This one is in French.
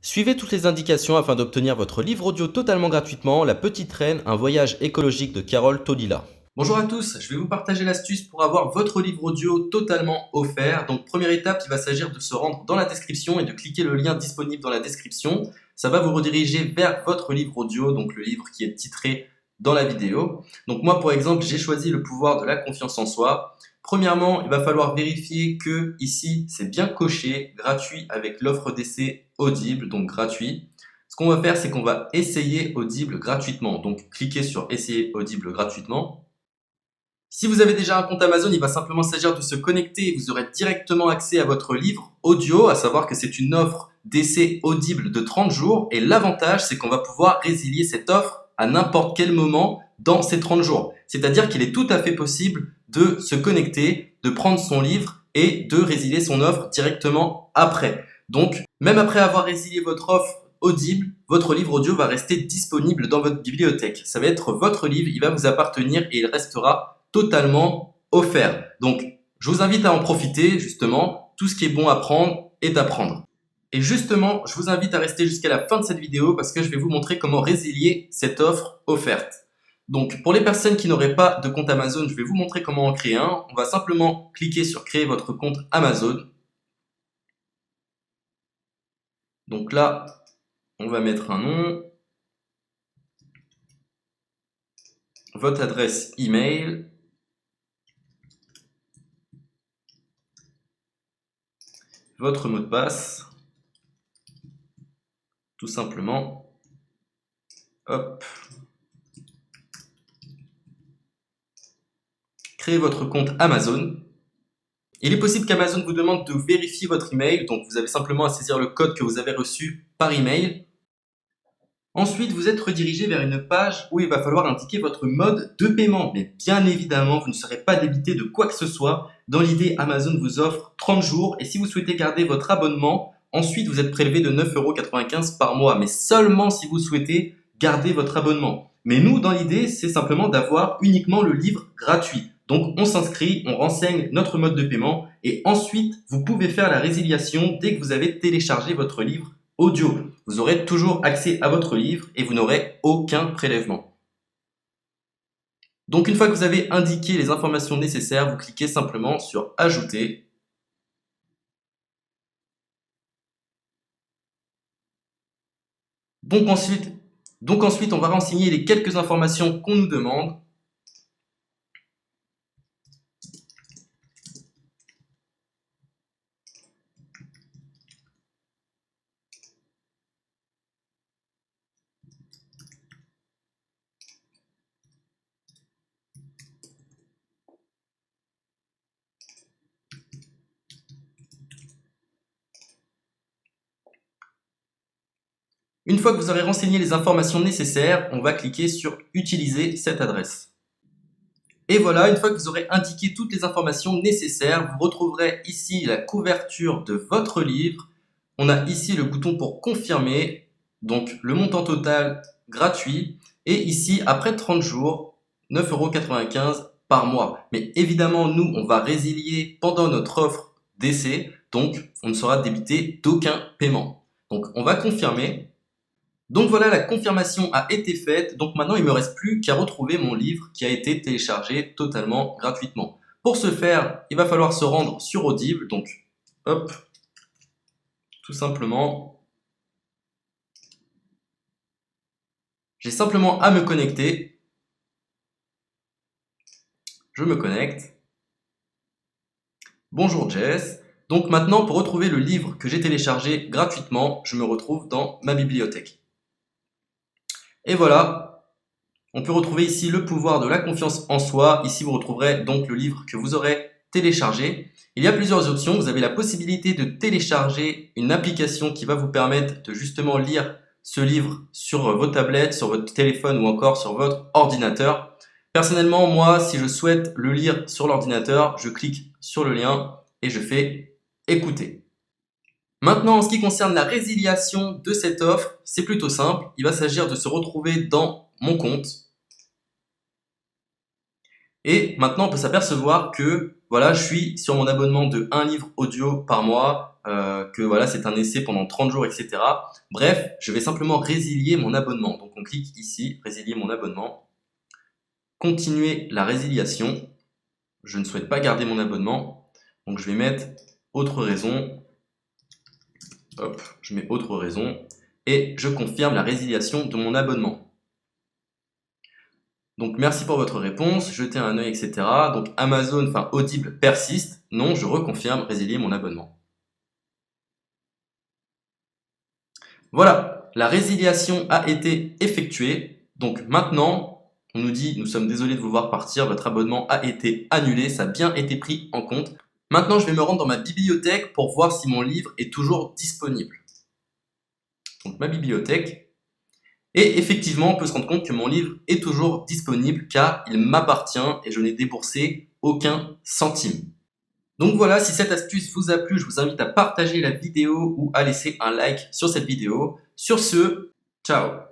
Suivez toutes les indications afin d'obtenir votre livre audio totalement gratuitement, La Petite Reine, un voyage écologique de Carole Tolila. Bonjour à tous, je vais vous partager l'astuce pour avoir votre livre audio totalement offert. Donc première étape, il va s'agir de se rendre dans la description et de cliquer le lien disponible dans la description. Ça va vous rediriger vers votre livre audio, donc le livre qui est titré dans la vidéo. Donc moi par exemple, j'ai choisi le pouvoir de la confiance en soi. Premièrement, il va falloir vérifier que ici c'est bien coché, gratuit avec l'offre d'essai Audible, donc gratuit. Ce qu'on va faire, c'est qu'on va essayer Audible gratuitement. Donc cliquez sur essayer Audible gratuitement. Si vous avez déjà un compte Amazon, il va simplement s'agir de se connecter et vous aurez directement accès à votre livre audio, à savoir que c'est une offre d'essai Audible de 30 jours. Et l'avantage, c'est qu'on va pouvoir résilier cette offre à n'importe quel moment dans ces 30 jours. C'est-à-dire qu'il est tout à fait possible de se connecter, de prendre son livre et de résilier son offre directement après. Donc, même après avoir résilié votre offre Audible, votre livre audio va rester disponible dans votre bibliothèque. Ça va être votre livre, il va vous appartenir et il restera totalement offert. Donc, je vous invite à en profiter, justement. Tout ce qui est bon à prendre est à prendre. Et justement, je vous invite à rester jusqu'à la fin de cette vidéo parce que je vais vous montrer comment résilier cette offre offerte. Donc, pour les personnes qui n'auraient pas de compte Amazon, je vais vous montrer comment en créer un. On va simplement cliquer sur créer votre compte Amazon. Donc là, on va mettre un nom, votre adresse email, votre mot de passe, tout simplement. Hop. Créez votre compte Amazon. Il est possible qu'Amazon vous demande de vérifier votre email, donc vous avez simplement à saisir le code que vous avez reçu par email. Ensuite, vous êtes redirigé vers une page où il va falloir indiquer votre mode de paiement. Mais bien évidemment, vous ne serez pas débité de quoi que ce soit. Dans l'idée, Amazon vous offre 30 jours et si vous souhaitez garder votre abonnement, ensuite vous êtes prélevé de 9,95 € par mois. Mais seulement si vous souhaitez garder votre abonnement. Mais nous, dans l'idée, c'est simplement d'avoir uniquement le livre gratuit. Donc on s'inscrit, on renseigne notre mode de paiement et ensuite vous pouvez faire la résiliation dès que vous avez téléchargé votre livre audio. Vous aurez toujours accès à votre livre et vous n'aurez aucun prélèvement. Donc une fois que vous avez indiqué les informations nécessaires, vous cliquez simplement sur ajouter. Donc ensuite on va renseigner les quelques informations qu'on nous demande. Une fois que vous aurez renseigné les informations nécessaires, on va cliquer sur utiliser cette adresse. Et voilà, une fois que vous aurez indiqué toutes les informations nécessaires, vous retrouverez ici la couverture de votre livre. On a ici le bouton pour confirmer, donc le montant total gratuit. Et ici, après 30 jours, 9,95 € par mois. Mais évidemment, nous, on va résilier pendant notre offre d'essai, donc on ne sera débité d'aucun paiement. Donc on va confirmer. Donc voilà, la confirmation a été faite, donc maintenant il ne me reste plus qu'à retrouver mon livre qui a été téléchargé totalement gratuitement. Pour ce faire, il va falloir se rendre sur Audible, donc hop, tout simplement, j'ai simplement à me connecter, je me connecte, bonjour Jess, donc maintenant pour retrouver le livre que j'ai téléchargé gratuitement, je me retrouve dans ma bibliothèque. Et voilà, on peut retrouver ici le pouvoir de la confiance en soi. Ici, vous retrouverez donc le livre que vous aurez téléchargé. Il y a plusieurs options. Vous avez la possibilité de télécharger une application qui va vous permettre de justement lire ce livre sur vos tablettes, sur votre téléphone ou encore sur votre ordinateur. Personnellement, moi, si je souhaite le lire sur l'ordinateur, je clique sur le lien et je fais écouter. Maintenant, en ce qui concerne la résiliation de cette offre, c'est plutôt simple. Il va s'agir de se retrouver dans mon compte. Et maintenant, on peut s'apercevoir que voilà, je suis sur mon abonnement de 1 livre audio par mois que voilà, c'est un essai pendant 30 jours, etc. Bref, je vais simplement résilier mon abonnement. Donc on clique ici, résilier mon abonnement. Continuer la résiliation. Je ne souhaite pas garder mon abonnement. Donc je vais mettre autre raison. Hop, je mets autre raison. Et je confirme la résiliation de mon abonnement. Donc merci pour votre réponse, jetez un œil, etc. Donc Amazon, enfin Audible persiste. Non, je reconfirme, résilier mon abonnement. Voilà, la résiliation a été effectuée. Donc maintenant, on nous dit, nous sommes désolés de vous voir partir, votre abonnement a été annulé, ça a bien été pris en compte. Maintenant, je vais me rendre dans ma bibliothèque pour voir si mon livre est toujours disponible. Donc ma bibliothèque. Et effectivement, on peut se rendre compte que mon livre est toujours disponible car il m'appartient et je n'ai déboursé aucun centime. Donc voilà, si cette astuce vous a plu, je vous invite à partager la vidéo ou à laisser un like sur cette vidéo. Sur ce, ciao!